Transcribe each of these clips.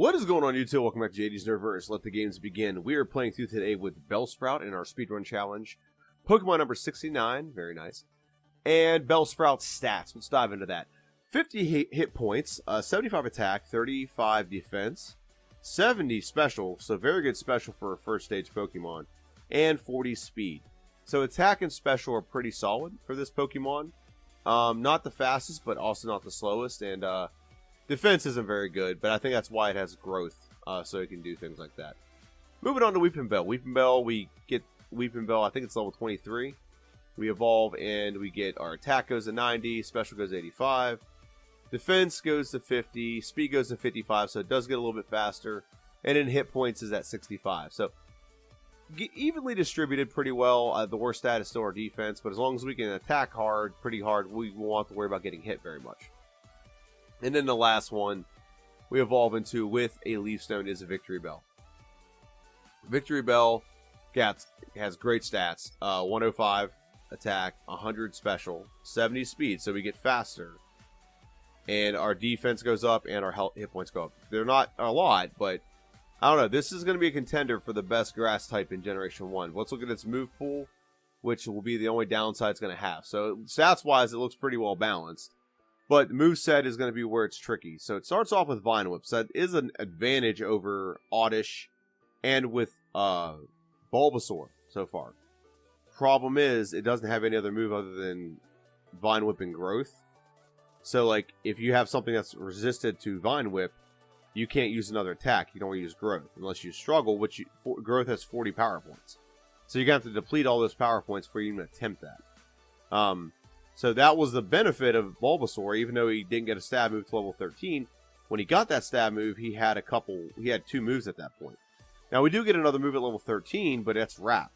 What is going on, YouTube? Welcome back to JD's Nerverse. Let the games begin. We are playing through today with Bellsprout in our speedrun challenge. Pokemon number 69, very nice. And Bellsprout stats. Let's dive into that. 50 hit points, 75 attack, 35 defense, 70 special, so very good special for a first stage Pokemon, and 40 speed. So attack and special are pretty solid for this Pokemon. Not the fastest, but also not the slowest, and defense isn't very good, but I think that's why it has growth, so it can do things like that. Moving on to Weeping Bell. Weeping Bell, we get Weeping Bell, I think it's level 23. We evolve and we get our attack goes to 90, special goes to 85. Defense goes to 50, speed goes to 55, so it does get a little bit faster. And then hit points is at 65. So evenly distributed pretty well. The worst stat is still our defense, but as long as we can attack hard, pretty hard, we won't have to worry about getting hit very much. And then the last one we evolve into with a Leaf Stone is a Victory Bell. Victory Bell has great stats. 105 attack, 100 special, 70 speed, so we get faster. And our defense goes up and our hit points go up. They're not a lot, but I don't know. This is going to be a contender for the best grass type in Generation 1. Let's look at its move pool, which will be the only downside it's going to have. So stats-wise, it looks pretty well balanced. But the moveset is going to be where it's tricky. So it starts off with Vine Whip. So that is an advantage over Oddish and with Bulbasaur so far. Problem is, it doesn't have any other move other than Vine Whip and Growth. So, like, if you have something that's resisted to Vine Whip, you can't use another attack. You can only use Growth. Unless you struggle, which Growth has 40 power points. So you're going to have to deplete all those power points before you even attempt that. So that was the benefit of Bulbasaur, even though he didn't get a stab move to level 13. When he got that stab move, he had two moves at that point. Now, we do get another move at level 13, but that's Wrap.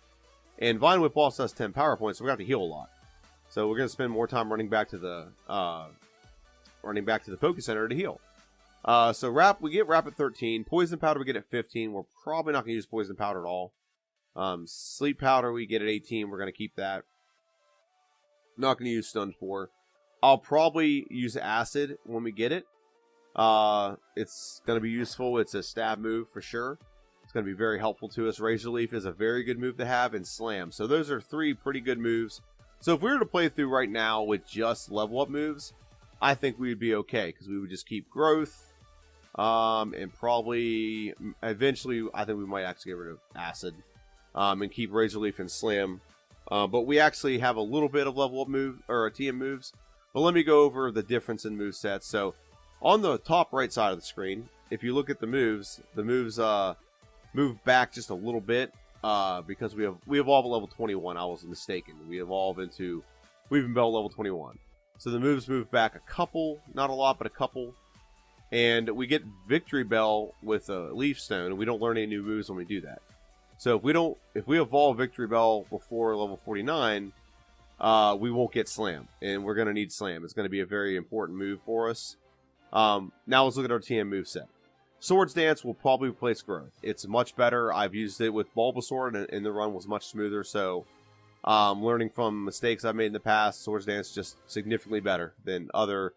And Vine Whip also has 10 power points, so we're going to have to heal a lot. So we're going to spend more time running back to the Poké Center to heal. So Wrap, we get Wrap at 13. Poison Powder we get at 15. We're probably not going to use Poison Powder at all. Sleep Powder we get at 18. We're going to keep that. Not going to use Stun 4. I'll probably use Acid when we get it. It's going to be useful. It's a stab move for sure. It's going to be very helpful to us. Razor Leaf is a very good move to have, and Slam. So those are three pretty good moves. So if we were to play through right now with just level up moves, I think we would be okay, because we would just keep Growth. And probably, eventually, I think we might actually get rid of Acid. And keep Razor Leaf and Slam. But we actually have a little bit of level up move or TM moves. But let me go over the difference in move sets. So on the top right side of the screen, if you look at the moves move back just a little bit because we evolve at level 21. I was mistaken. We evolve into Weeping Bell level 21. So the moves move back a couple, not a lot, but a couple. And we get Victory Bell with a Leaf Stone, and we don't learn any new moves when we do that. So if we evolve Victory Bell before level 49, we won't get Slam, and we're going to need Slam. It's going to be a very important move for us. Now let's look at our TM moveset. Swords Dance will probably replace Growth. It's much better. I've used it with Bulbasaur, and the run was much smoother. So learning from mistakes I've made in the past, Swords Dance is just significantly better than other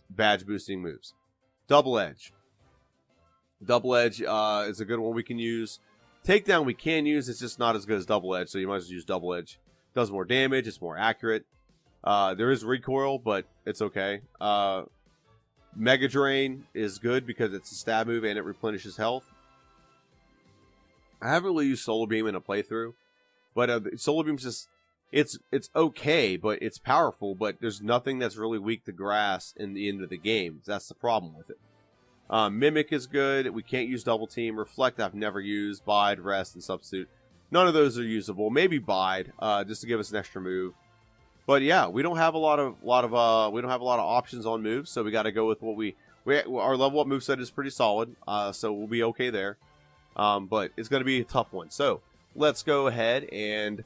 badge boosting moves. Double Edge. Double Edge is a good one we can use. Takedown we can use, it's just not as good as Double Edge, so you might as well use Double Edge. Does more damage, it's more accurate. There is recoil, but it's okay. Mega Drain is good because it's a stab move and it replenishes health. I haven't really used Solar Beam in a playthrough, but Solar Beam's just, it's okay, but it's powerful, but there's nothing that's really weak to grass in the end of the game. That's the problem with it. Mimic is good. We can't use Double Team. Reflect I've never used. Bide, Rest, and Substitute. None of those are usable. Maybe Bide, just to give us an extra move. But yeah, we don't have a lot of options on moves, so we got to go with what our level up moveset is pretty solid, so we'll be okay there. But it's going to be a tough one. So let's go ahead and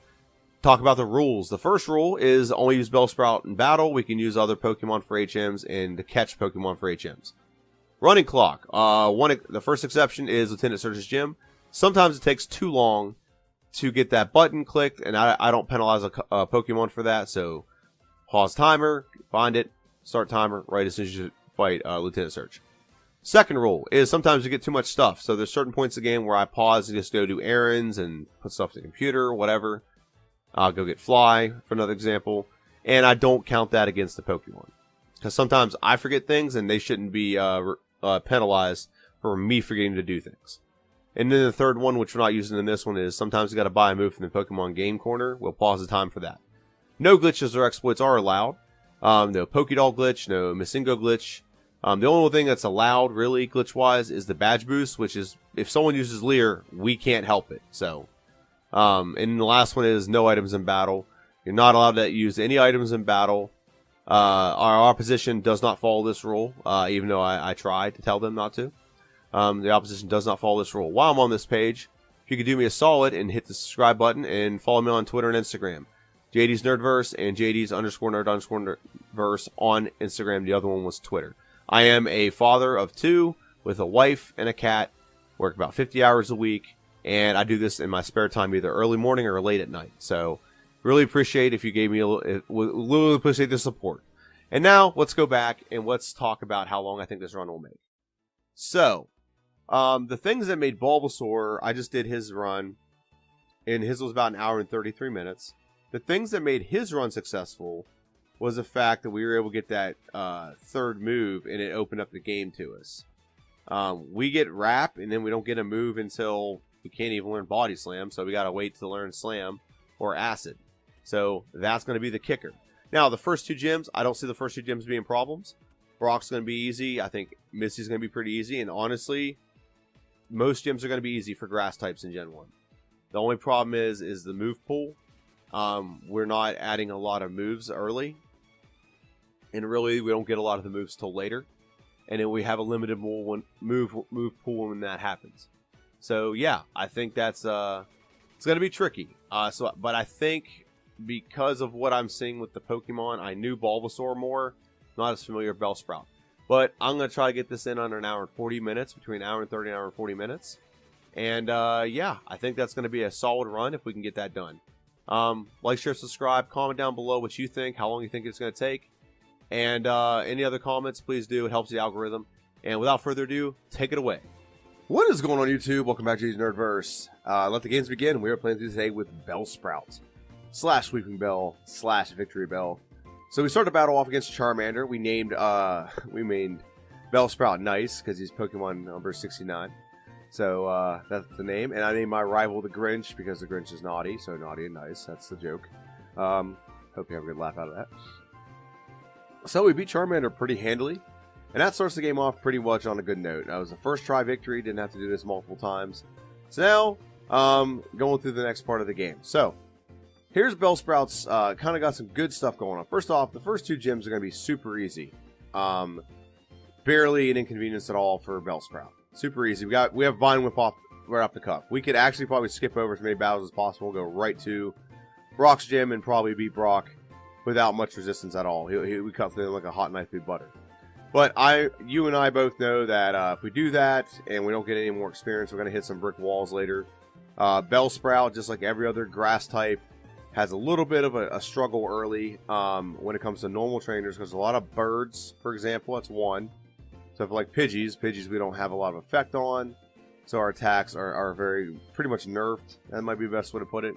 talk about the rules. The first rule is only use Bellsprout in battle. We can use other Pokemon for HMs and to catch Pokemon for HMs. Running clock. The first exception is Lieutenant Surge's Gym. Sometimes it takes too long to get that button clicked, and I don't penalize a Pokemon for that, so pause timer, find it, start timer right as soon as you fight Lieutenant Surge. Second rule is sometimes you get too much stuff. So there's certain points of the game where I pause and just go do errands and put stuff to the computer, whatever. I'll go get Fly, for another example. And I don't count that against the Pokemon. Because sometimes I forget things and they shouldn't be penalized for me forgetting to do things. And then the third one, which we're not using in this one, is sometimes you got to buy a move from the Pokemon Game Corner. We'll pause the time for that. No glitches or exploits are allowed. No Pokédoll glitch, no Missingo glitch. The only thing that's allowed, really, glitch-wise, is the badge boost, which is, if someone uses Leer, we can't help it. So, and the last one is no items in battle. You're not allowed to use any items in battle. Our opposition does not follow this rule, even though I tried to tell them not to. The opposition does not follow this rule. While I'm on this page, if you could do me a solid and hit the subscribe button and follow me on Twitter and Instagram. JD's Nerdverse and JD's _nerd_verse on Instagram. The other one was Twitter. I am a father of 2 with a wife and a cat, work about 50 hours a week, and I do this in my spare time either early morning or late at night. So, really appreciate if you gave me really appreciate the support. And now, let's go back and let's talk about how long I think this run will make. So, the things that made Bulbasaur, I just did his run, and his was about 1 hour and 33 minutes. The things that made his run successful was the fact that we were able to get that third move, and it opened up the game to us. We get Wrap, and then we don't get a move until we can't even learn Body Slam, so we got to wait to learn Slam or Acid. So that's going to be the kicker. Now, the first 2 gyms, I don't see the first 2 gyms being problems. Brock's going to be easy. I think Misty's going to be pretty easy, and honestly, most gyms are going to be easy for grass types in Gen 1. The only problem is the move pool. We're not adding a lot of moves early. And really, we don't get a lot of the moves till later. And then we have a limited move pool when that happens. So, yeah, I think that's it's going to be tricky. But I think because of what I'm seeing with the Pokemon, I knew Bulbasaur more. Not as familiar with Bellsprout. But I'm going to try to get this in under 1 hour and 40 minutes. Between 1 hour and 30 and 1 hour and 40 minutes. And, yeah, I think that's going to be a solid run if we can get that done. Like, share, subscribe, comment down below what you think, how long you think it's going to take. And any other comments, please do. It helps the algorithm. And without further ado, take it away. What is going on, YouTube? Welcome back to JD's Nerdverse. Let the games begin. We are playing through today with Bellsprout / Sweeping Bell / Victory Bell. So we started the battle off against Charmander. We named Bellsprout Nice because he's Pokemon number 69. So that's the name. And I named my rival the Grinch because the Grinch is naughty. So naughty and nice. That's the joke. Hope you have a good laugh out of that. So we beat Charmander pretty handily. And that starts the game off pretty much on a good note. That was the first try victory. Didn't have to do this multiple times. So now, going through the next part of the game. So, here's Bellsprout's, kind of got some good stuff going on. First off, the first 2 gyms are going to be super easy. Barely an inconvenience at all for Bellsprout. Super easy. We have Vine Whip off right off the cuff. We could actually probably skip over as many battles as possible, go right to Brock's gym and probably beat Brock without much resistance at all. We cut through like a hot knife through butter. But you and I both know that if we do that and we don't get any more experience, we're going to hit some brick walls later. Bellsprout, just like every other grass type, has a little bit of a struggle early when it comes to normal trainers, because a lot of birds, for example, that's one. So for like Pidgeys we don't have a lot of effect on. So our attacks are pretty much nerfed. That might be the best way to put it.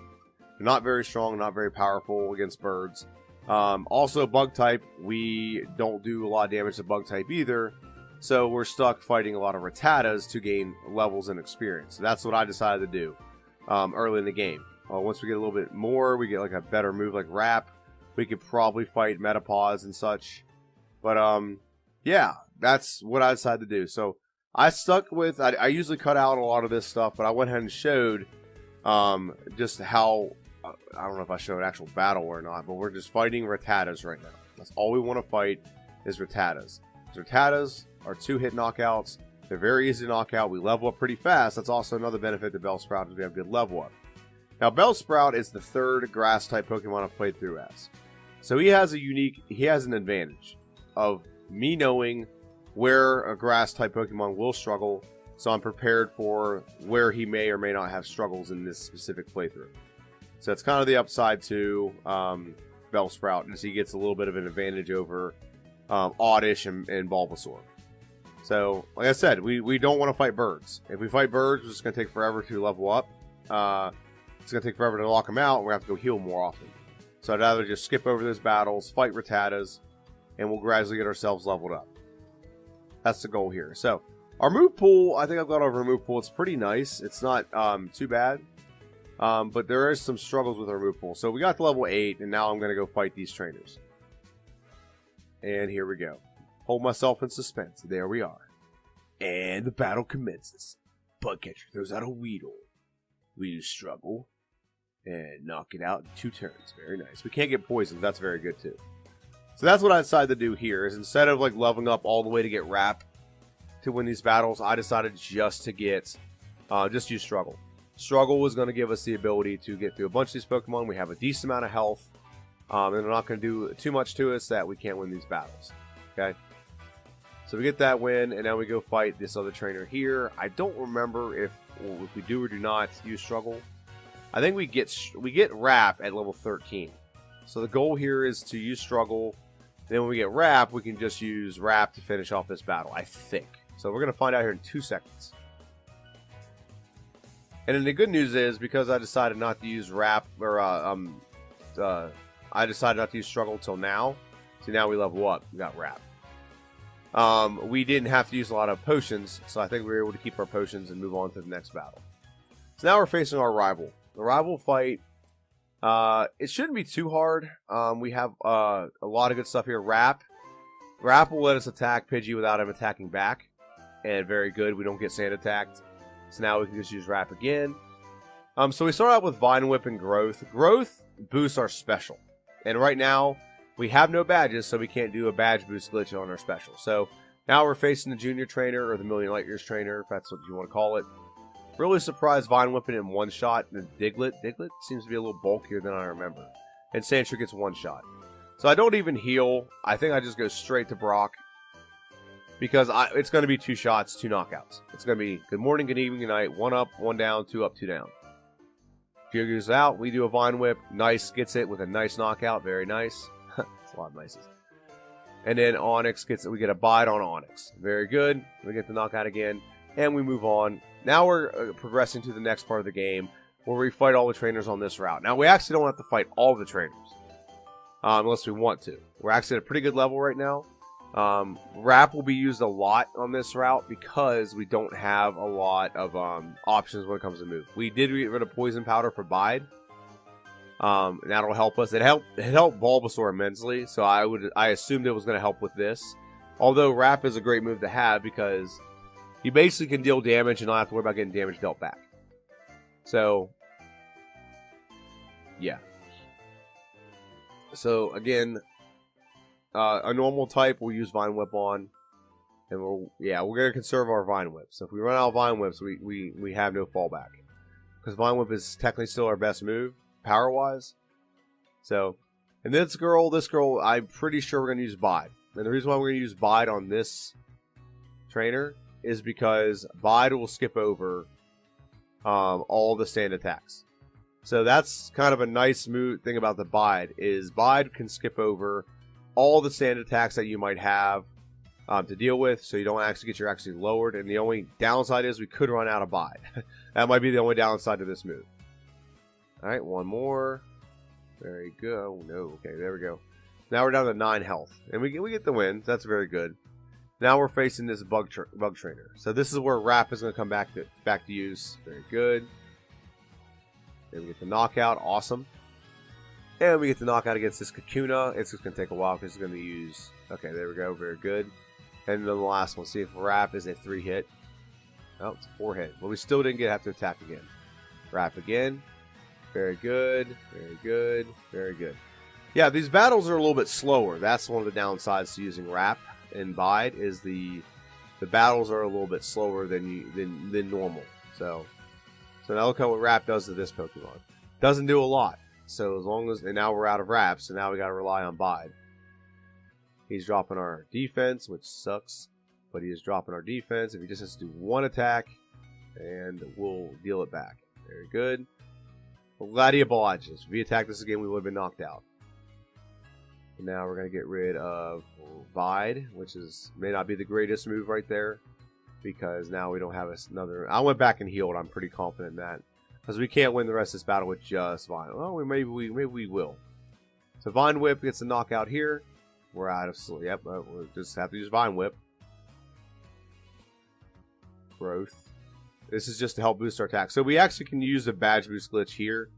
They're not very strong, not very powerful against birds. Also, bug type, we don't do a lot of damage to bug type either, so we're stuck fighting a lot of Rattatas to gain levels and experience. So that's what I decided to do early in the game. Once we get a little bit more, we get like a better move like Wrap, we could probably fight Metapods and such. But yeah, that's what I decided to do. So I stuck with, I usually cut out a lot of this stuff, but I went ahead and showed just how... I don't know if I showed actual battle or not, but we're just fighting Rattatas right now. That's all we want to fight is Rattatas. Rattatas are 2-hit knockouts. They're very easy to knock out. We level up pretty fast. That's also another benefit to Bellsprout, is we have good level up. Now, Bellsprout is the 3rd grass-type Pokemon I've played through as. So he has an advantage of me knowing where a grass-type Pokemon will struggle, so I'm prepared for where he may or may not have struggles in this specific playthrough. So it's kind of the upside to Bellsprout, as he gets a little bit of an advantage over Oddish and Bulbasaur. So, like I said, we don't want to fight birds. If we fight birds, it's just going to take forever to level up. It's going to take forever to lock them out, and we're going to have to go heal more often. So I'd rather just skip over those battles, fight Rattatas, and we'll gradually get ourselves leveled up. That's the goal here. So, our move pool, I think I've got our move pool. It's pretty nice. It's not too bad. But there is some struggles with our move pool. So we got to level 8, and now I'm going to go fight these trainers. And here we go. Hold myself in suspense. There we are. And the battle commences. Bugcatcher throws out a Weedle. We struggle. And knock it out in 2 turns. Very nice. We can't get poisoned. That's very good too. So that's what I decided to do here. Is instead of like leveling up all the way to get Wrap to win these battles, I decided just to get... just use Struggle. Struggle was going to give us the ability to get through a bunch of these Pokemon. We have a decent amount of health. And they're not going to do too much to us that we can't win these battles. Okay? So we get that win, and now we go fight this other trainer here. I don't remember if we do or do not use Struggle. I think we get Wrap at level 13. So the goal here is to use Struggle. Then when we get Wrap, we can just use Wrap to finish off this battle, I think. So we're going to find out here in 2 seconds. And then the good news is, because I decided not to use Wrap, or I decided not to use Struggle until now. So now we level up. We got Wrap. We didn't have to use a lot of potions, so I think we were able to keep our potions and move on to the next battle. So now we're facing our rival. The rival fight, it shouldn't be too hard. We have a lot of good stuff here. Wrap. Wrap will let us attack Pidgey without him attacking back. And very good. We don't get sand attacked. So now we can just use Wrap again. So we start out with Vine Whip and Growth. Growth boosts our special. And right now, we have no badges, so we can't do a badge boost glitch on our special. So now we're facing the Junior Trainer, or the Million Light Years Trainer, if that's what you want to call it. Really surprised Vine Whipping in 1 shot. And Diglett seems to be a little bulkier than I remember. And Sandshrew gets 1 shot. So I don't even heal. I think I just go straight to Brock. Because it's going to be 2 shots, 2 knockouts. It's going to be good morning, good evening, good night. 1 up, 1 down, 2 up, 2 down. Gyugyu's out. We do a Vine Whip. Nice gets it with a nice knockout. Very nice. It's a lot of nices. And then Onyx gets it. We get a bite on Onyx. Very good. We get the knockout again. And we move on. Now we're progressing to the next part of the game, where we fight all the trainers on this route. Now we actually don't have to fight all the trainers. Unless we want to. We're actually at a pretty good level right now. Wrap will be used a lot on this route because we don't have a lot of options when it comes to move. We did get rid of Poison Powder for Bide. That'll help us. It helped Bulbasaur immensely, so I assumed it was going to help with this. Although Wrap is a great move to have because you basically can deal damage and not have to worry about getting damage dealt back. So, yeah. So again, a normal type we'll use Vine Whip on, and we're gonna conserve our Vine Whip. So if we run out of Vine Whips, we have no fallback, because Vine Whip is technically still our best move power wise. So, and this girl, I'm pretty sure we're gonna use Bide, and the reason why we're gonna use Bide on this trainer is because Bide will skip over all the stand attacks. So that's kind of a nice move thing about the Bide, is Bide can skip over all the stand attacks that you might have to deal with, so you don't actually get your actually lowered. And the only downside is we could run out of Bide. That might be the only downside to this move. Alright, 1 more. Very good. Oh, no. Okay, there we go. Now we're down to 9 health. And we get the win. That's very good. Now we're facing this bug trainer. So this is where Wrap is going to come back to use. Very good. Then we get the knockout. Awesome. And we get the knockout against this Kakuna. It's just going to take a while because it's going to use... Okay, there we go. Very good. And then the last one. See if Wrap is a 3-hit. Oh, it's a 4-hit. But we still didn't have to attack again. Wrap again. Very good. Very good. Very good. Yeah, these battles are a little bit slower. That's one of the downsides to using Wrap and Bide, is the battles are a little bit slower than normal. So now look at what Wrap does to this Pokemon. Doesn't do a lot. So as long as, and now we're out of Wrap, so now we got to rely on Bide. He's dropping our defense, which sucks, but he is dropping our defense. If he just has to do 1 attack, and we'll deal it back. Very good. Well, glad he obliged us. If he attacked us again, we would have been knocked out. And now we're going to get rid of Vide, which may not be the greatest move right there. Because now we don't have another... I went back and healed. I'm pretty confident in that. Because we can't win the rest of this battle with just Vine. Well, maybe we will. So Vine Whip gets a knockout here. We're out of sleep. Yep, we'll just have to use Vine Whip. Growth. This is just to help boost our attack. So we actually can use the badge boost glitch here.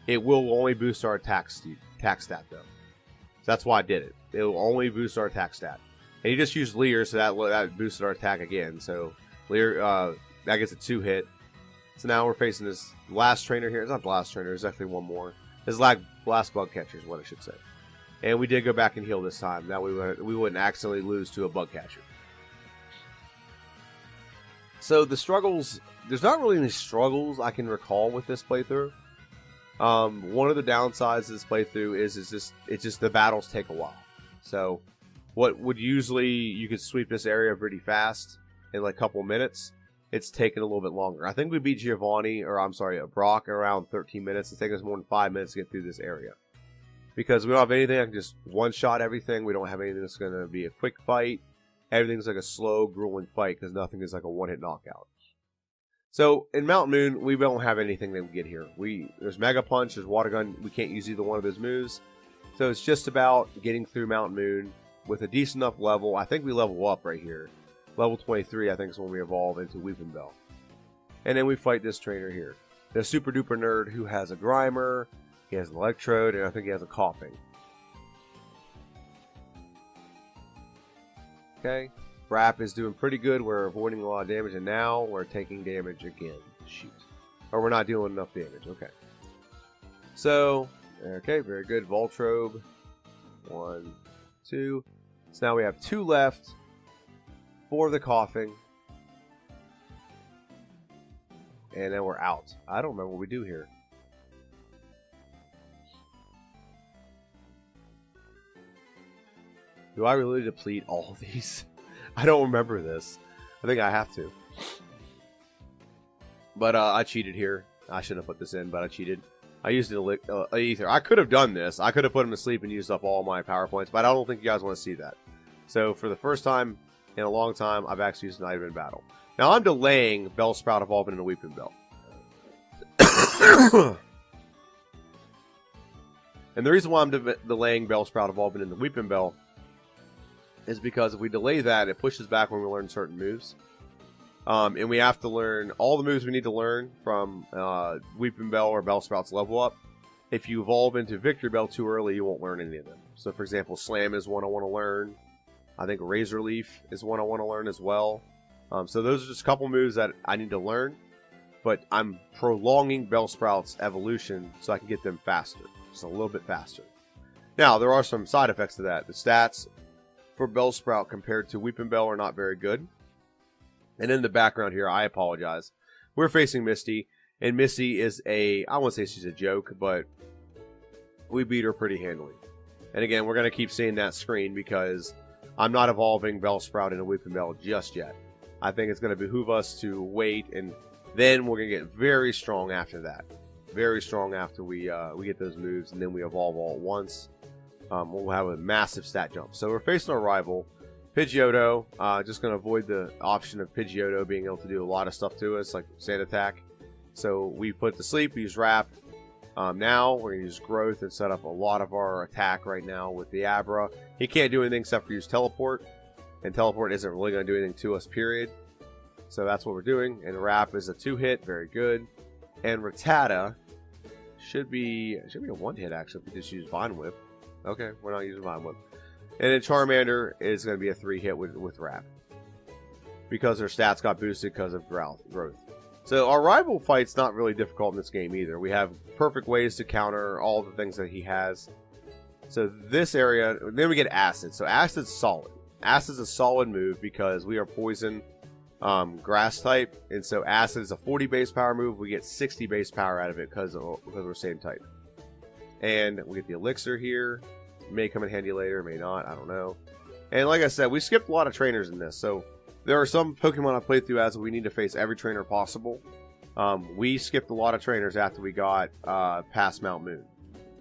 It will only boost our attack stat though. So that's why I did it. It will only boost our attack stat. And you just used Leer, so that boosted our attack again. So Leer, that gets a 2-hit. So now we're facing this last trainer here. It's not the last trainer. There's actually one more. This last bug catcher is what I should say. And we did go back and heal this time. That we wouldn't accidentally lose to a bug catcher. So the struggles, there's not really any struggles I can recall with this playthrough. One of the downsides of this playthrough is just the battles take a while. So what would usually, you could sweep this area pretty fast in like a couple minutes. It's taken a little bit longer. I think we beat Brock around 13 minutes. It's taken us more than 5 minutes to get through this area. Because we don't have anything that can just one-shot everything. We don't have anything that's going to be a quick fight. Everything's like a slow, grueling fight because nothing is like a one-hit knockout. So in Mount Moon, we don't have anything that we get here. There's Mega Punch, there's Water Gun. We can't use either one of those moves. So it's just about getting through Mount Moon with a decent enough level. I think we level up right here. Level 23, I think, is when we evolve into Weeping Bell. And then we fight this trainer here. The super duper nerd who has a Grimer, he has an Electrode, and I think he has a Coughing. Okay. Rap is doing pretty good. We're avoiding a lot of damage, and now we're taking damage again. Shoot. Or we're not dealing enough damage. Okay. So, okay, very good. Voltrobe. 1, 2. So now we have 2 left for the Coughing. And then we're out. I don't remember what we do here. Do I really deplete all of these? I don't remember this. I think I have to. But I cheated here. I shouldn't have put this in, but I cheated. I used an Ether. I could have done this. I could have put him to sleep and used up all my power points, but I don't think you guys want to see that. So for the first time in a long time, I've actually used an item in battle. Now I'm delaying Bellsprout evolving into Weeping Bell. And the reason why I'm delaying Bellsprout evolving into Weeping Bell is because if we delay that, it pushes back when we learn certain moves. And we have to learn all the moves we need to learn from Weeping Bell or Bellsprout's level up. If you evolve into Victory Bell too early, you won't learn any of them. So for example, Slam is one I want to learn. I think Razor Leaf is one I want to learn as well. So those are just a couple moves that I need to learn. But I'm prolonging Bellsprout's evolution so I can get them faster. Just a little bit faster. Now, there are some side effects to that. The stats for Bellsprout compared to Weeping Bell are not very good. And in the background here, I apologize. We're facing Misty. And Misty is I won't say she's a joke, but we beat her pretty handily. And again, we're going to keep seeing that screen because I'm not evolving Bellsprout into Weeping Bell just yet. I think it's going to behoove us to wait, and then we're going to get very strong after that. Very strong after we get those moves, and then we evolve all at once. We'll have a massive stat jump. So we're facing our rival, Pidgeotto. Just going to avoid the option of Pidgeotto being able to do a lot of stuff to us, like Sand Attack. So we put to sleep, we use Wrap. Now we're going to use Growth and set up a lot of our attack right now with the Abra. He can't do anything except for use Teleport. And Teleport isn't really going to do anything to us, period. So that's what we're doing. And Wrap is a 2-hit, very good. And Rattata should be a 1-hit, actually, if we just use Vine Whip. Okay, we're not using Vine Whip. And then Charmander is going to be a 3-hit with Wrap. Because her stats got boosted because of growth. So our rival fight's not really difficult in this game either. We have perfect ways to counter all the things that he has. So this area, then we get Acid. So Acid's solid. Acid's a solid move because we are poison grass type. And so Acid is a 40 base power move. We get 60 base power out of it because we're same type. And we get the Elixir here. May come in handy later, may not, I don't know. And like I said, we skipped a lot of trainers in this. So there are some Pokemon I played through as we need to face every trainer possible. We skipped a lot of trainers after we got past Mount Moon.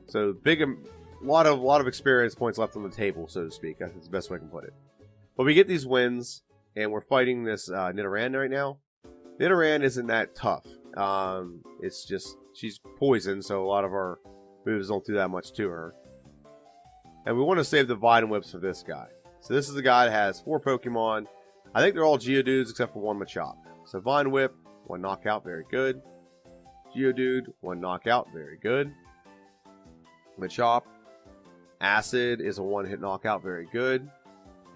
So lot of experience points left on the table, so to speak. That's the best way I can put it. But we get these wins, and we're fighting this Nidoran right now. Nidoran isn't that tough. It's just she's poison, so a lot of our moves don't do that much to her. And we want to save the Vine Whips for this guy. So this is the guy that has 4 Pokemon. I think they're all Geodudes except for 1 Machop. So Vine Whip, 1 knockout, very good. Geodude, 1 knockout, very good. Machop, Acid is a 1-hit knockout, very good.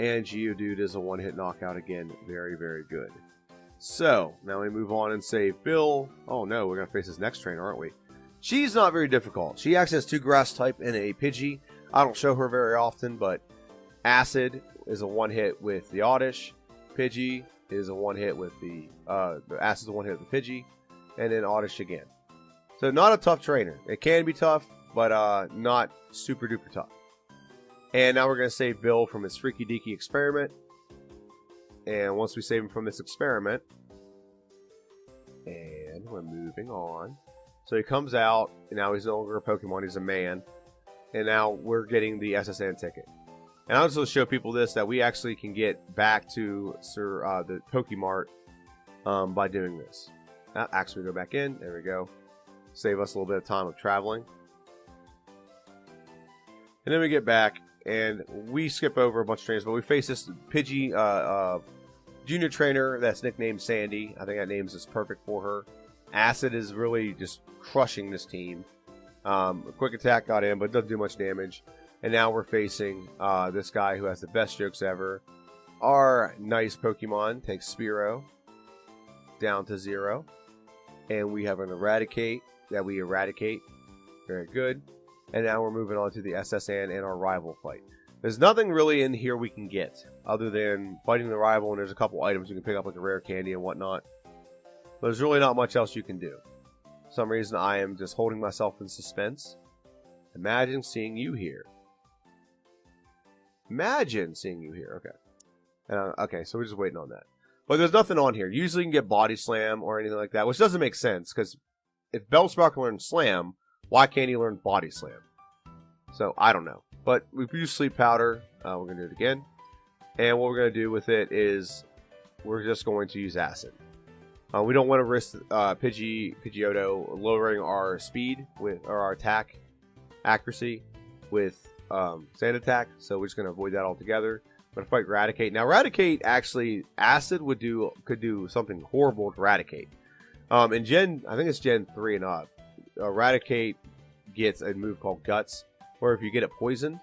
And Geodude is a 1-hit knockout again, very, very good. So, now we move on and save Bill. Oh no, we're going to face this next trainer, aren't we? She's not very difficult. She actually has 2 grass type and a Pidgey. I don't show her very often, but Acid is a 1-hit with the Oddish. Pidgey is a 1-hit with the Acid is a 1-hit with the Pidgey. And then Oddish again. So not a tough trainer. It can be tough, but not super duper tough. And now we're going to save Bill from his freaky deaky experiment. And once we save him from this experiment, and we're moving on. So he comes out, and now he's no longer a Pokemon, he's a man. And now we're getting the SSN ticket. And I'll also show people this, that we actually can get back to the Pokemart by doing this. Actually, go back in. There we go. Save us a little bit of time of traveling. And then we get back, and we skip over a bunch of trainers, but we face this Pidgey junior trainer that's nicknamed Sandy. I think that name is perfect for her. Acid is really just crushing this team. A quick attack got in, but doesn't do much damage. And now we're facing this guy who has the best jokes ever. Our nice Pokemon takes Spearow down to 0. And we have an Eradicate that we eradicate. Very good. And now we're moving on to the SSN and our rival fight. There's nothing really in here we can get other than fighting the rival, and there's a couple items you can pick up like a rare candy and whatnot. But there's really not much else you can do. For some reason I am just holding myself in suspense. Imagine seeing you here. Imagine seeing you here. Okay. Okay, so we're just waiting on that. But there's nothing on here. Usually you can get Body Slam or anything like that, which doesn't make sense, because if Bellsprout can learn Slam, why can't he learn Body Slam? So, I don't know. But we've used Sleep Powder. We're going to do it again. And what we're going to do with it is we're just going to use Acid. We don't want to risk Pidgeotto lowering our speed or our attack accuracy with Sand Attack. So we're just going to avoid that altogether. We're going to fight Eradicate. Now, Eradicate, actually, Acid could do something horrible to Eradicate. I think it's Gen 3 and up. Eradicate gets a move called Guts, where if you get it poisoned,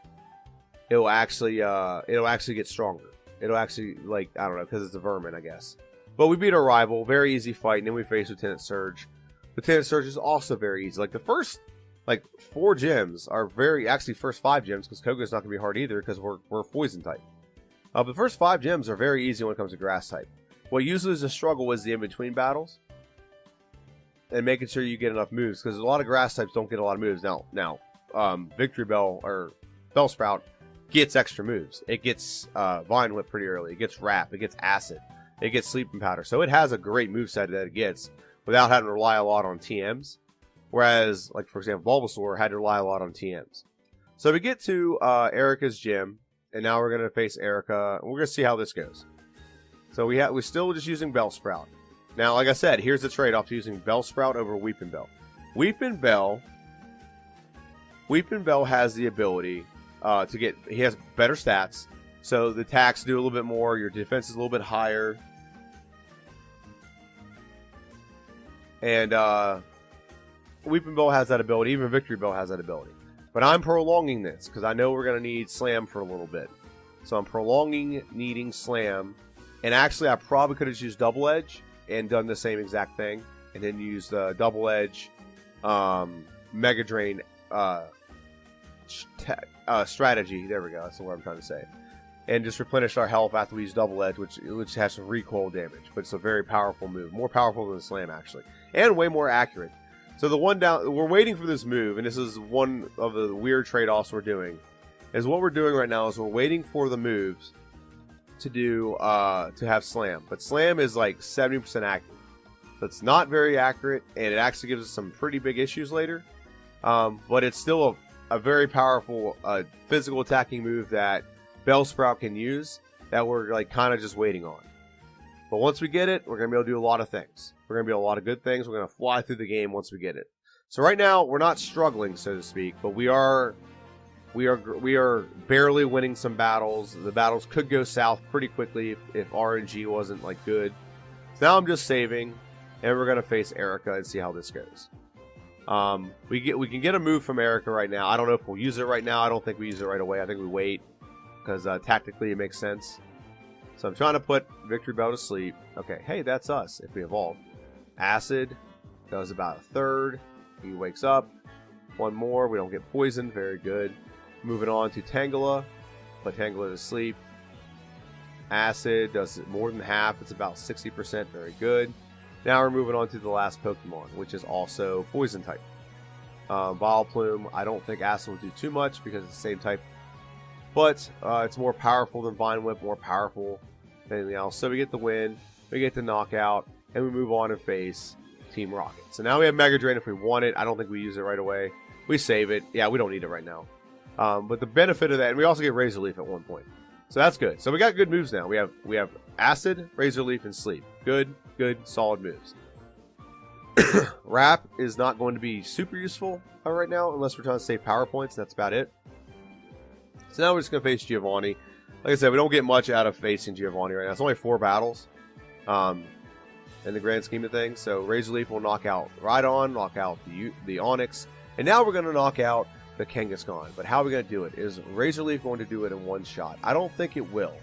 it'll actually get stronger. It'll actually, like, I don't know, because it's a vermin, I guess. But we beat our rival, very easy fight, and then we face Lieutenant Surge. Lieutenant Surge is also very easy. Like, the first, 4 gyms are first 5 gyms, because Koga's not going to be hard either, because we're poison type. The first 5 gyms are very easy when it comes to grass type. What usually is a struggle is the in-between battles. And making sure you get enough moves, because a lot of grass types don't get a lot of moves. Now, Victory Bell or Bellsprout gets extra moves. It gets Vine Whip pretty early. It gets Wrap. It gets Acid. It gets Sleeping Powder. So it has a great moveset that it gets without having to rely a lot on TMs. Whereas, like for example, Bulbasaur had to rely a lot on TMs. So we get to Erica's gym, and now we're going to face Erica. We're going to see how this goes. So we're still just using Bellsprout. Now, like I said, here's the trade-off to using Bellsprout over Weeping Bell. Weeping Bell has the ability he has better stats, so the attacks do a little bit more, your defense is a little bit higher. And Weeping Bell has that ability, even Victory Bell has that ability. But I'm prolonging this, because I know we're going to need Slam for a little bit. So I'm prolonging needing Slam, and actually I probably could have used Double Edge and done the same exact thing, and then use the Double Edge Mega Drain strategy. There we go. That's the word I'm trying to say. And just replenish our health after we use Double Edge, which has some recoil damage, but it's a very powerful move, more powerful than the Slam actually, and way more accurate. So the one down, we're waiting for this move, and this is one of the weird trade-offs we're doing. Is what we're doing right now is we're waiting for the moves to do to have Slam, but Slam is like 70% accurate, so it's not very accurate, and it actually gives us some pretty big issues later. But it's still a very powerful physical attacking move that Bellsprout can use that we're like kind of just waiting on. But once we get it, we're going to be able to do a lot of things. We're going to be able to do a lot of good things. We're going to fly through the game once we get it. So right now, we're not struggling, so to speak, but we are barely winning some battles. The battles could go south pretty quickly if RNG wasn't like good. So now I'm just saving, and we're going to face Erica and see how this goes. We can get a move from Erica right now. I don't know if we'll use it right now. I don't think we use it right away. I think we wait because tactically it makes sense. So I'm trying to put Victory Bell to sleep. Okay, hey, that's us if we evolve. Acid does about a third. He wakes up. One more. We don't get poisoned. Very good. Moving on to Tangela. Put Tangela to sleep. Acid does more than half. It's about 60%. Very good. Now we're moving on to the last Pokemon, which is also Poison type. Vileplume, I don't think Acid will do too much because it's the same type. But it's more powerful than Vine Whip, more powerful than anything else. So we get the win, we get the knockout, and we move on and face Team Rocket. So now we have Mega Drain if we want it. I don't think we use it right away. We save it. Yeah, we don't need it right now. But the benefit of that, and we also get Razor Leaf at one point. So that's good. So we got good moves now. We have Acid, Razor Leaf, and Sleep. Good, solid moves. Wrap is not going to be super useful right now unless we're trying to save power points. That's about it. So now we're just going to face Giovanni. Like I said, we don't get much out of facing Giovanni right now. It's only 4 battles in the grand scheme of things. So Razor Leaf will knock out Rhydon, knock out the Onix. And now we're going to knock out the Kangaskhan. But how are we going to do it? Is Razor Leaf going to do it in one shot? I don't think it will.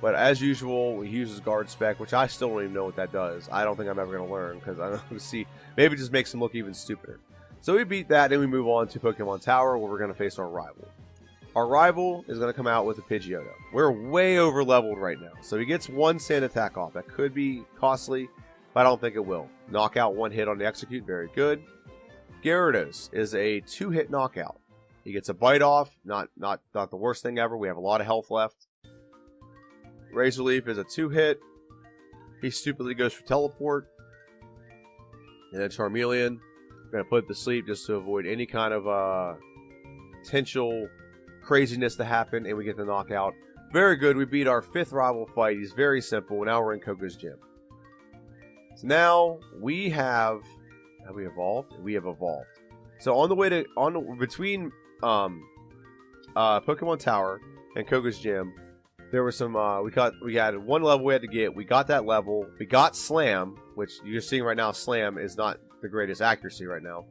But as usual, he uses Guard Spec, which I still don't even know what that does. I don't think I'm ever going to learn because I don't see. Maybe it just makes him look even stupider. So we beat that, and we move on to Pokemon Tower, where we're going to face our rival. Our rival is going to come out with a Pidgeotto. We're way over leveled right now. So he gets 1 Sand Attack off. That could be costly, but I don't think it will. Knockout 1 hit on the Execute. Very good. Gyarados is a 2-hit knockout. He gets a bite off. Not the worst thing ever. We have a lot of health left. Razor Leaf is a 2-hit. He stupidly goes for Teleport. And then Charmeleon. I'm going to put it to sleep just to avoid any kind of potential craziness to happen, and we get the knockout. Very good. We beat our 5th rival fight. He's very simple. Now we're in Koga's gym. So now we have we evolved? We have evolved. So on the way to between Pokemon Tower and Koga's gym, there were some we had 1 level we had to get. We got that level. We got Slam, which you're seeing right now. Slam is not the greatest accuracy right now.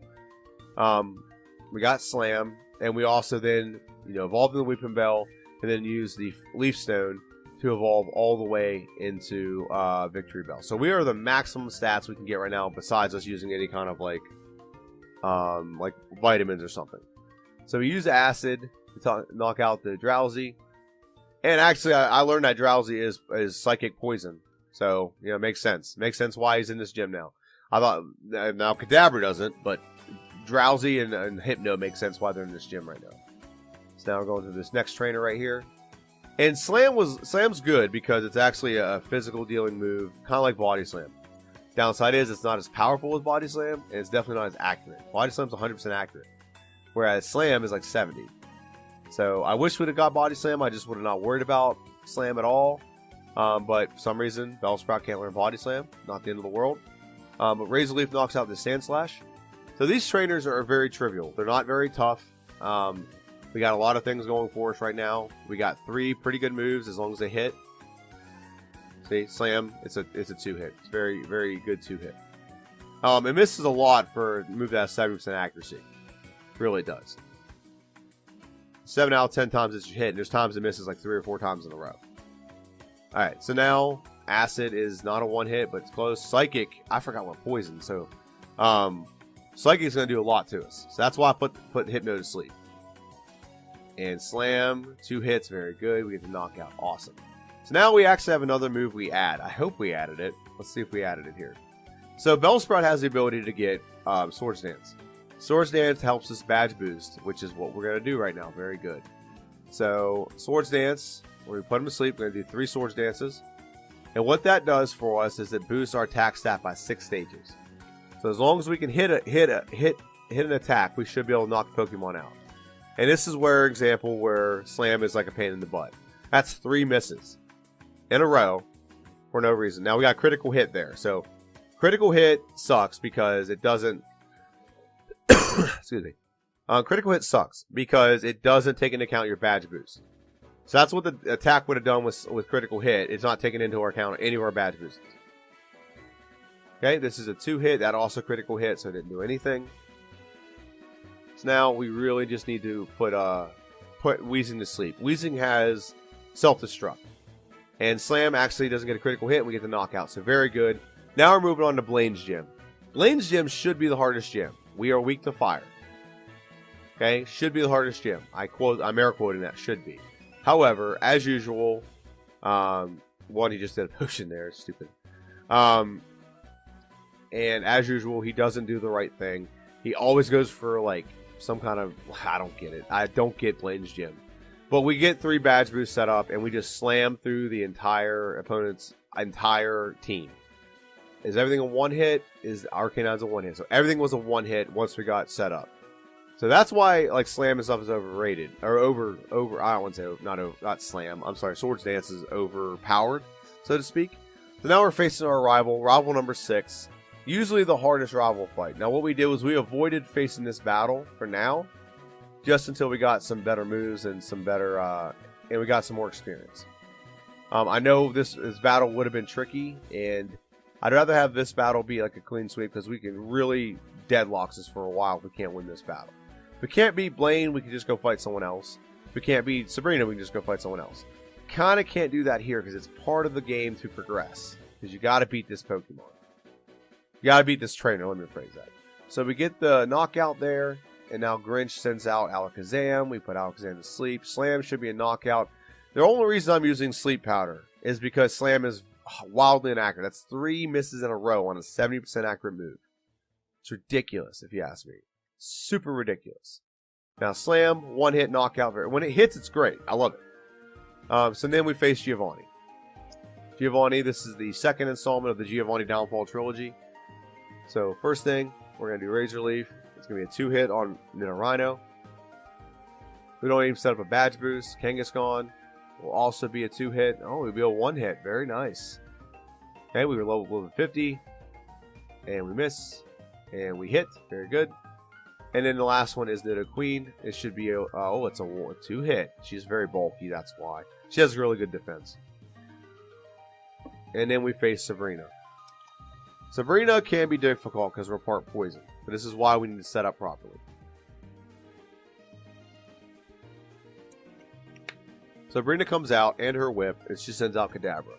We got Slam, and we also then evolved in the Weeping Bell, and then used the Leaf Stone to evolve all the way into Victory Bell. So we are the maximum stats we can get right now, besides us using any kind of like vitamins or something. So we use Acid to knock out the Drowsy, and actually I learned that Drowsy is Psychic Poison. So it makes sense. Makes sense why he's in this gym now. I thought now Kadabra doesn't, but Drowsy and Hypno make sense why they're in this gym right now. So now we're going to this next trainer right here. And Slam's good because it's actually a physical dealing move, kind of like Body Slam. Downside is it's not as powerful as Body Slam, and it's definitely not as accurate. Body Slam's 100% accurate, whereas Slam is like 70. So I wish we'd have got Body Slam. I just would have not worried about Slam at all. But for some reason, Bellsprout can't learn Body Slam. Not the end of the world. But Razor Leaf knocks out the Sand Slash. So these trainers are very trivial. They're not very tough. We got a lot of things going for us right now. We got 3 pretty good moves as long as they hit. See, Slam, it's a 2-hit. It's very, very good 2-hit. It misses a lot for a move that has 70% accuracy. It really does. 7 out of 10 times it's hit, and there's times it misses like 3 or 4 times in a row. Alright, so now Acid is not a 1-hit, but it's close. Psychic, I forgot what Poison, so Psychic is going to do a lot to us. So that's why I put Hypno to sleep. And Slam, 2 hits, very good. We get the knockout, awesome. So now we actually have another move we add. I hope we added it. Let's see if we added it here. So Bellsprout has the ability to get Swords Dance. Swords Dance helps us badge boost, which is what we're going to do right now. Very good. So Swords Dance, where we put him to sleep, we're going to do 3 Swords Dances. And what that does for us is it boosts our attack stat by 6 stages. So as long as we can hit an attack, we should be able to knock Pokemon out. And this is where example where Slam is like a pain in the butt. That's 3 misses in a row for no reason. Now we got critical hit there. So critical hit sucks because it doesn't excuse me. Critical hit sucks because it doesn't take into account your badge boost. So that's what the attack would have done with critical hit. It's not taking into account any of our badge boosts. Okay, this is a 2 hit. That also critical hit, so it didn't do anything. So now we really just need to put Weezing to sleep. Weezing has self-destruct. And Slam actually doesn't get a critical hit, and we get the knockout. So very good. Now we're moving on to Blaine's gym. Blaine's gym should be the hardest gym. We are weak to fire. Okay, should be the hardest gym. I'm air quoting that, should be. However, as usual, one, he just did a potion there, stupid. And as usual, he doesn't do the right thing. He always goes for like some kind of, I don't get it. I don't get Blaine's gym. But we get 3 badge boosts set up, and we just slam through the entire opponent's entire team. Is everything a 1 hit? Is Arcanine's a 1 hit? So everything was a 1 hit once we got set up. So that's why like Slam and stuff is overrated. Or over I don't want to say not Slam. I'm sorry, Swords Dance is overpowered, so to speak. So now we're facing our rival number 6. Usually the hardest rival fight. Now what we did was we avoided facing this battle for now, just until we got some better moves and some better and we got some more experience. I know this battle would have been tricky, and I'd rather have this battle be like a clean sweep because we can really deadlock this for a while if we can't win this battle. If we can't beat Blaine, we can just go fight someone else. If we can't beat Sabrina, we can just go fight someone else. Kind of can't do that here because it's part of the game to progress. Because you got to beat this Pokemon. You got to beat this trainer, let me rephrase that. So we get the knockout there, and now Grinch sends out Alakazam. We put Alakazam to sleep. Slam should be a knockout. The only reason I'm using Sleep Powder is because Slam is wildly inaccurate. That's 3 misses in a row on a 70% accurate move. It's ridiculous, if you ask me. Super ridiculous. Now, Slam, 1 hit knockout. When it hits, it's great. I love it. So then we face Giovanni. Giovanni, this is the 2nd installment of the Giovanni Downfall trilogy. So first thing, we're going to do Razor Leaf. It's going to be a 2 hit on Nidorino. We don't even set up a badge boost. Kangaskhan will also be a 2 hit. Oh, it'll be a 1 hit. Very nice. Okay, we were level 50. And we miss. And we hit. Very good. And then the last one is Nidoqueen. It should be it's a 2 hit. She's very bulky, that's why. She has really good defense. And then we face Sabrina. Sabrina can be difficult because we're part poison. But this is why we need to set up properly. Sabrina comes out and her whip, and she sends out Kadabra.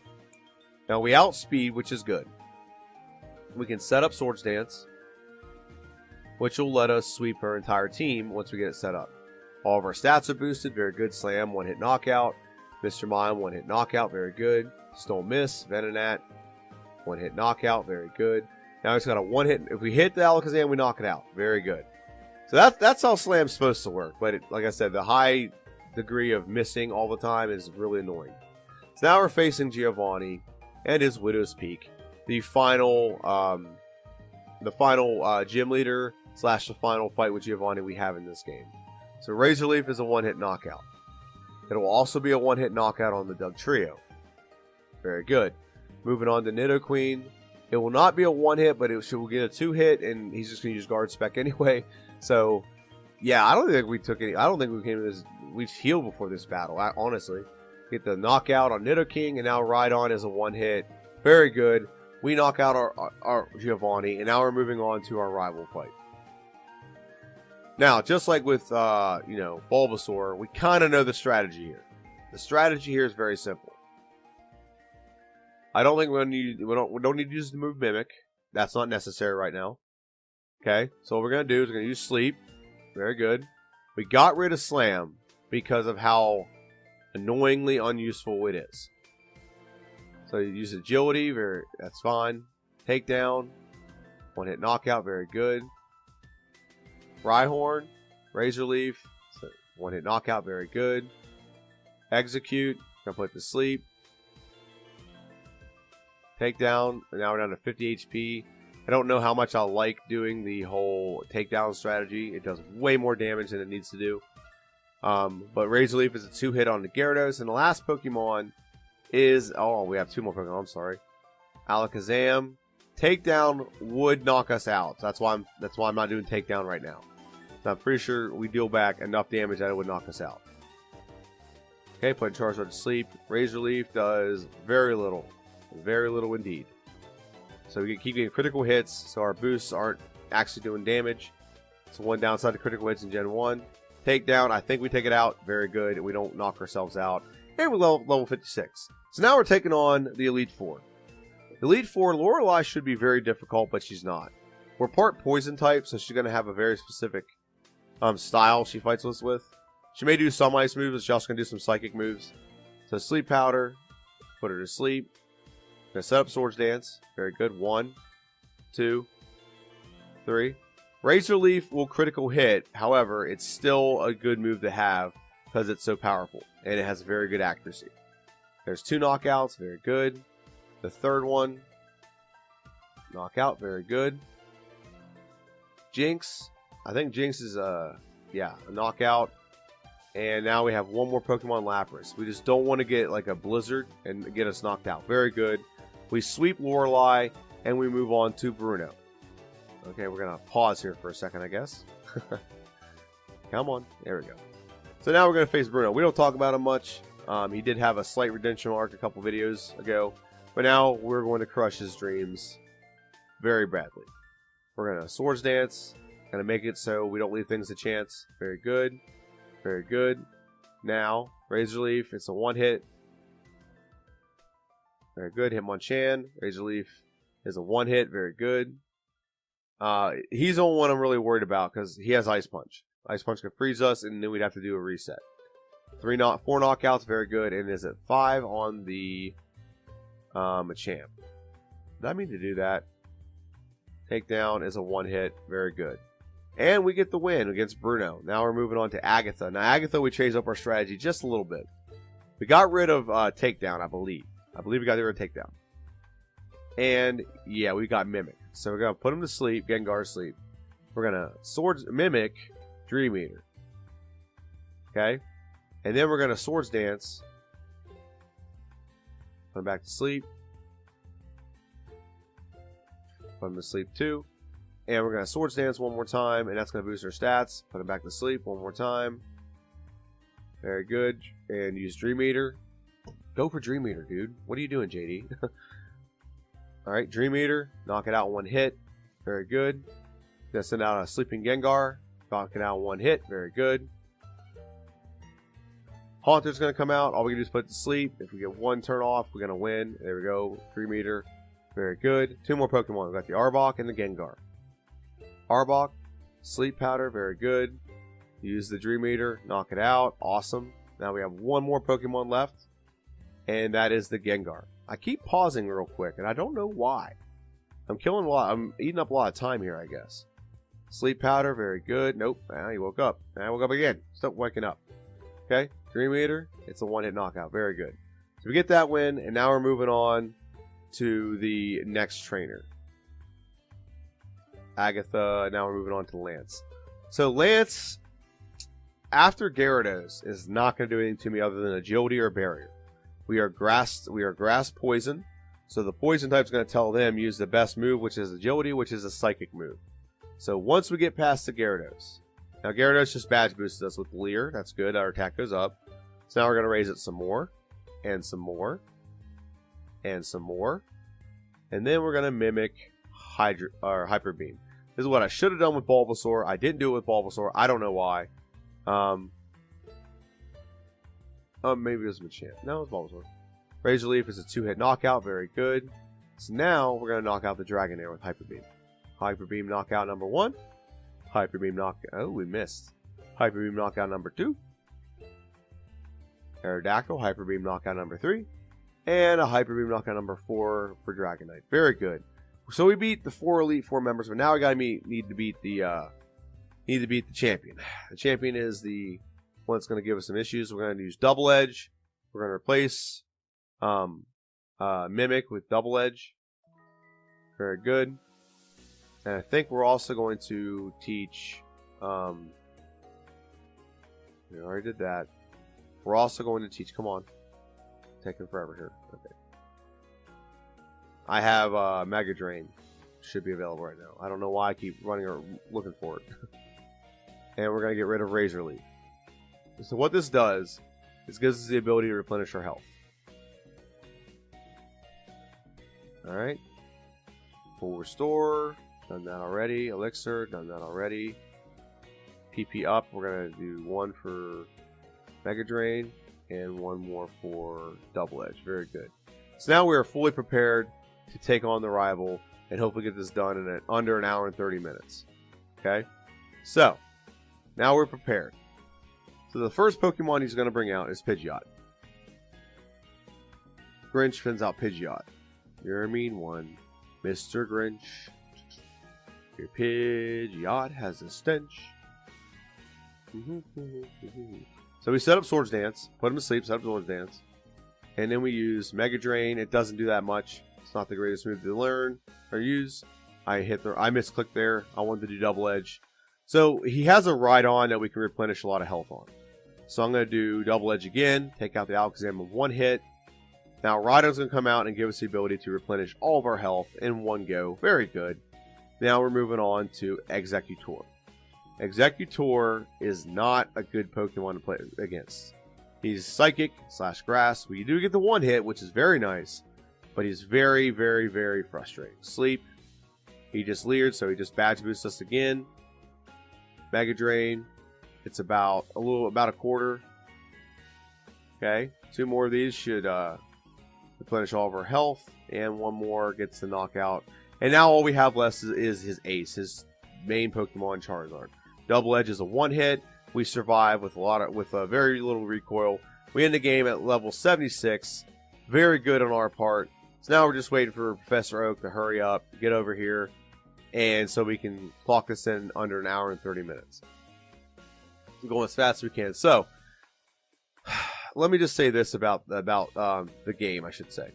Now we outspeed, which is good. We can set up Swords Dance, which will let us sweep her entire team once we get it set up. All of our stats are boosted. Very good. Slam, 1 hit knockout. Mr. Mime, 1 hit knockout. Very good. Stole Miss. Venonat, 1 hit knockout. Very good. Now it's got a 1 hit. If we hit the Alakazam, we knock it out. Very good. So that's how Slam's supposed to work. But like I said, the high degree of missing all the time is really annoying. So now we're facing Giovanni and his Widow's Peak. The final gym leader / the final fight with Giovanni we have in this game. So Razor Leaf is a 1 hit knockout. It will also be a 1 hit knockout on the Doug Trio. Very good. Moving on to Nidoqueen. It will not be a 1 hit, but will get a 2 hit, and he's just going to use Guard Spec anyway. So, yeah, I don't think we took any. I don't think we came to this. We healed before this battle, honestly. Get the knockout on Nidoking, and now Rhydon is a 1 hit. Very good. We knock out our Giovanni, and now we're moving on to our rival fight. Now, just like with Bulbasaur, we kind of know the strategy here. The strategy here is very simple. I don't think we don't need to use the move Mimic. That's not necessary right now. Okay, so what we're going to do is we're going to use Sleep. Very good. We got rid of Slam because of how annoyingly unuseful it is. So you use Agility, that's fine. Takedown, 1 hit knockout, very good. Rhyhorn, Razor Leaf, 1 hit knockout, very good. Execute, gonna put to sleep. Takedown, and now we're down to 50 HP. I don't know how much I like doing the whole takedown strategy. It does way more damage than it needs to do. But Razor Leaf is a 2-hit on the Gyarados. And the last Pokemon is... Oh, we have 2 more Pokemon. I'm sorry. Alakazam. Takedown would knock us out. So that's why I'm not doing Takedown right now. So I'm pretty sure we deal back enough damage that it would knock us out. Okay, put Charizard to sleep. Razor Leaf does very little. Very little indeed. So we can keep getting critical hits, so our boosts aren't actually doing damage. So one downside to critical hits in Gen 1. Takedown, I think we take it out. Very good. We don't knock ourselves out. And we're level 56. So now we're taking on the Elite Four. Elite Four, Lorelei should be very difficult, but she's not. We're part poison type, so she's going to have a very specific style she fights us with. She may do some ice moves, but she's also going to do some psychic moves. So Sleep Powder, put her to sleep. Going to set up Swords Dance. Very good. 1, 2, 3. Razor Leaf will critical hit. However, it's still a good move to have because it's so powerful. And it has very good accuracy. There's 2 knockouts. Very good. The third one. Knockout. Very good. Jinx. I think Jinx is a knockout. And now we have 1 more Pokemon, Lapras. We just don't want to get like a Blizzard and get us knocked out. Very good. We sweep Lorelei, and we move on to Bruno. Okay, we're going to pause here for a second, I guess. Come on. There we go. So now we're going to face Bruno. We don't talk about him much. He did have a slight redemption arc a couple videos ago. But now we're going to crush his dreams very badly. We're going to Swords Dance. Going to make it so we don't leave things to chance. Very good. Very good. Now, Razor Leaf. It's a 1-hit. Very good. Hitmonchan. Razor Leaf is a 1-hit. Very good. He's the only one I'm really worried about because he has Ice Punch. Ice Punch can freeze us, and then we'd have to do a reset. 4 knockouts. Very good. And is it 5 on the Machamp? Did I mean to do that? Takedown is a 1-hit. Very good. And we get the win against Bruno. Now we're moving on to Agatha. Now, Agatha, we changed up our strategy just a little bit. We got rid of Takedown, I believe. I believe we got rid of Takedown. And, yeah, we got Mimic. So we're going to put him to sleep, Gengar to sleep. We're going to Mimic Dream Eater. Okay? And then we're going to Swords Dance. Put him back to sleep. Put him to sleep too. And we're going to Swords Dance 1 more time, and that's going to boost our stats. Put him back to sleep 1 more time. Very good. And use Dream Eater. Go for Dream Eater, dude. What are you doing, JD? Alright, Dream Eater. Knock it out in 1 hit. Very good. Gonna send out a Sleeping Gengar. Knock it out in 1 hit. Very good. Haunter's going to come out. All we can do is put it to sleep. If we get 1 turn off, we're going to win. There we go. Dream Eater. Very good. 2 more Pokemon. We've got the Arbok and the Gengar. Arbok. Sleep Powder. Very good. Use the Dream Eater. Knock it out. Awesome. Now we have 1 more Pokemon left. And that is the Gengar. I keep pausing real quick, and I don't know why. I'm eating up a lot of time here, I guess. Sleep Powder, very good. Nope, now he woke up. Now I woke up again. Stop waking up. Okay, Dream Eater, it's a 1-hit knockout. Very good. So we get that win, and now we're moving on to the next trainer. Agatha, now we're moving on to Lance. So Lance, after Gyarados, is not going to do anything to me other than Agility or Barrier. We are grass poison. So the poison type is going to tell them use the best move, which is Agility, which is a psychic move. So once we get past the Gyarados. Now Gyarados just badge boosted us with Leer. That's good. Our attack goes up. So now we're going to raise it some more. And some more. And some more. And then we're going to mimic Hyper Beam. This is what I should have done with Bulbasaur. I didn't do it with Bulbasaur. I don't know why. Maybe it was Machamp. No, it was Bulbasaur. Razor Leaf is a 2-hit knockout. Very good. So now we're going to knock out the Dragonair with Hyper Beam. Hyper Beam knockout number 1. Hyper Beam knockout. Oh, we missed. Hyper Beam knockout number 2. Aerodactyl. Hyper Beam knockout number 3. And a Hyper Beam knockout number 4 for Dragonite. Very good. So we beat the 4 Elite Four members, but now we need to beat the champion. The champion is the one that's going to give us some issues. We're going to use Double Edge. We're going to replace Mimic with Double Edge. Very good. And I think we're also going to teach We already did that. We're also going to teach. Come on. Taking forever here. Okay. I have Mega Drain. Should be available right now. I don't know why I keep running or looking for it. And we're going to get rid of Razor Leaf. So what this does is gives us the ability to replenish our health. Alright. Full Restore. Done that already. Elixir. Done that already. PP up. We're going to do one for Mega Drain and one more for Double Edge. Very good. So now we are fully prepared to take on the rival and hopefully get this done in under an hour and 30 minutes. Okay? So, now we're prepared. So the first Pokemon he's going to bring out is Pidgeot. Grinch fins out Pidgeot. You're a mean one, Mr. Grinch. Your Pidgeot has a stench. So we set up Swords Dance, put him to sleep, set up Swords Dance. And then we use Mega Drain. It doesn't do that much. It's not the greatest move to learn or use. I misclicked there. I wanted to do Double Edge. So he has a Rhydon that we can replenish a lot of health on. So I'm going to do Double Edge again. Take out the Alakazam with one hit. Now Rhydon's going to come out and give us the ability to replenish all of our health in one go. Very good. Now we're moving on to Executor. Executor is not a good Pokemon to play against. He's Psychic / Grass. We do get the one hit, which is very nice. But he's very, very, very frustrating. Sleep. He just leered, so he just badge boosts us again. Mega Drain. It's about a quarter. Okay. 2 more of these should replenish all of our health. And 1 more gets the knockout. And now all we have left is his ace, his main Pokemon, Charizard. Double Edge is a one hit. We survive with very little recoil. We end the game at level 76. Very good on our part. So now we're just waiting for Professor Oak to hurry up, get over here, and so we can clock this in under an hour and 30 minutes. We're going as fast as we can. So, let me just say this about the game, I should say.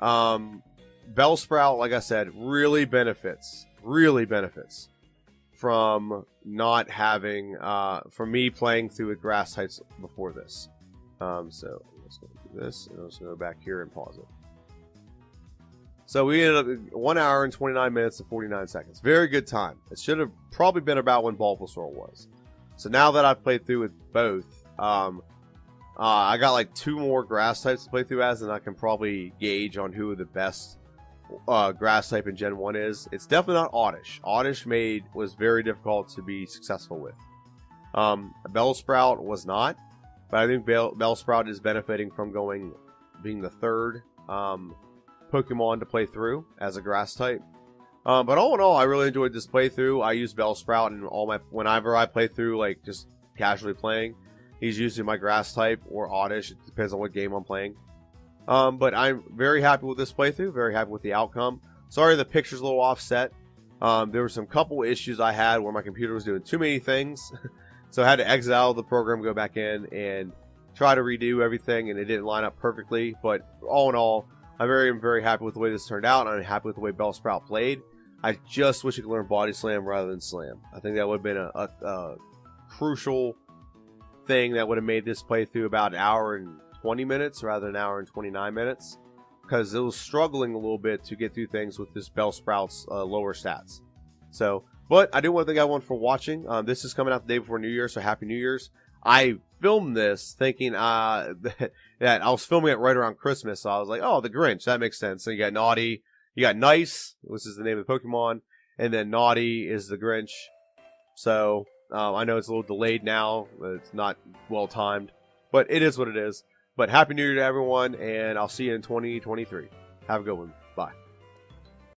Bellsprout, like I said, really benefits from not having, from me playing through with grass types before this. So, let's go do this, and let's go back here and pause it. So we ended up 1 hour and 29 minutes and 49 seconds. Very good time. It should have probably been about when Bulbasaur was. So now that I've played through with both, I got like 2 more grass types to play through as, and I can probably gauge on who the best grass type in Gen 1 is. It's definitely not Oddish. Oddish was very difficult to be successful with. Bellsprout was not, but I think Bellsprout is benefiting from being the third Pokemon to play through as a grass type. But all in all, I really enjoyed this playthrough. I use Bellsprout in whenever I play through, like just casually playing. He's usually my grass type or Oddish. It depends on what game I'm playing. But I'm very happy with this playthrough. Very happy with the outcome. Sorry the picture's a little offset. There were some couple issues I had where my computer was doing too many things. So I had to exit out of the program, go back in, and try to redo everything, and it didn't line up perfectly. But all in all, I'm very, very happy with the way this turned out, and I'm happy with the way Bellsprout played. I just wish I could learn Body Slam rather than Slam. I think that would have been a crucial thing that would have made this playthrough about an hour and 20 minutes rather than an hour and 29 minutes. Because it was struggling a little bit to get through things with this Bellsprout's lower stats. So, but I do want to thank everyone for watching. This is coming out the day before New Year, so Happy New Year's. I filmed this thinking that I was filming it right around Christmas, so I was like, oh, the Grinch, that makes sense. So you got Naughty, you got Nice, which is the name of the Pokemon, and then Naughty is the Grinch. So, I know it's a little delayed now, it's not well timed, but it is what it is. But Happy New Year to everyone, and I'll see you in 2023. Have a good one. Bye.